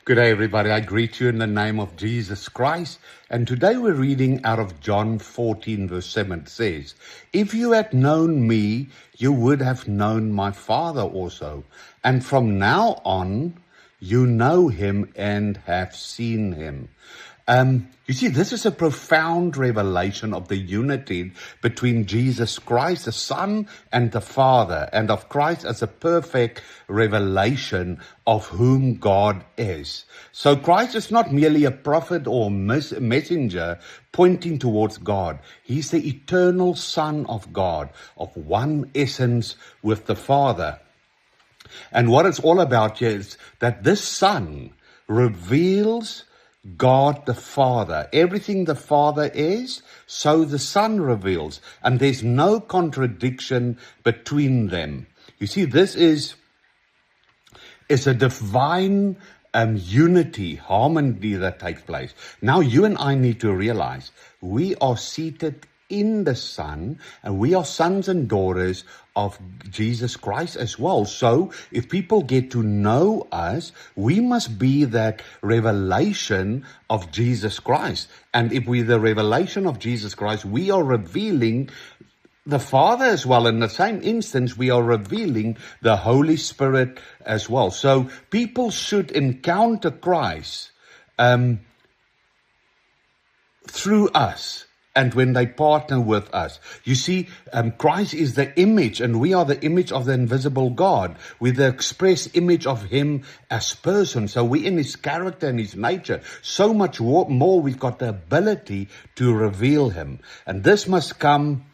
Good day, everybody. I greet you in the name of Jesus Christ. And today we're reading out of John 14, verse 7. It says, "If you had known me, you would have known my Father also. And from now on, you know him and have seen him." You see, this is a profound revelation of the unity between Jesus Christ, the Son, and the Father, and of Christ as a perfect revelation of whom God is. So Christ is not merely a prophet or messenger pointing towards God. He's the eternal Son of God, of one essence with the Father. And what it's all about here is that this Son reveals God the Father. Everything the Father is, so the Son reveals. And there's no contradiction between them. You see, this is a divine unity, harmony that takes place. Now you and I need to realize we are seated in the Son, and we are sons and daughters of Jesus Christ as well. So if people get to know us, we must be that revelation of Jesus Christ. And if we're the revelation of Jesus Christ, we are revealing the Father as well. In the same instance, we are revealing the Holy Spirit as well. So people should encounter Christ through us. And when they partner with us, you see, Christ is the image, and we are the image of the invisible God. We're the express image of him as person. So we're in his character and his nature. So much more we've got the ability to reveal him. And this must come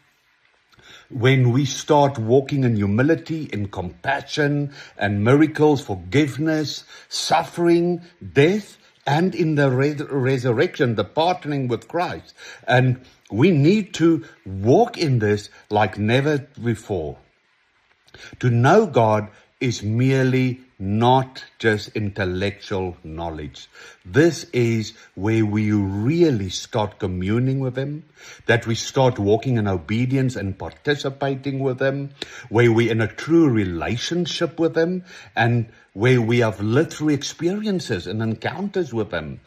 when we start walking in humility, in compassion and miracles, forgiveness, suffering, death, and in the resurrection, the partnering with Christ. And we need to walk in this like never before. To know God is merely not just intellectual knowledge. This is where we really start communing with him, that we start walking in obedience and participating with him, where we're in a true relationship with him, and where we have lived through experiences and encounters with him.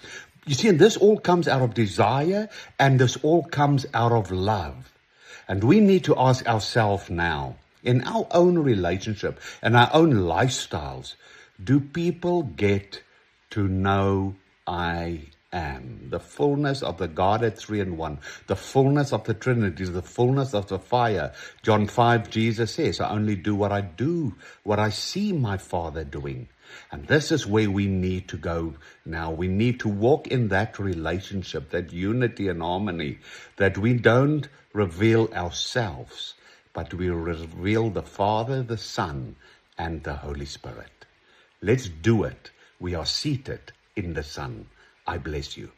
You see, and this all comes out of desire, and this all comes out of love. And we need to ask ourselves now, in our own relationship and our own lifestyles, do people get to know I am? The fullness of the Godhead 3 in 1, the fullness of the Trinity, the fullness of the fire. John 5, Jesus says, I only do what I do, what I see my Father doing. And this is where we need to go now. We need to walk in that relationship, that unity and harmony, that we don't reveal ourselves, but we reveal the Father, the Son, and the Holy Spirit. Let's do it. We are seated in the Son. I bless you.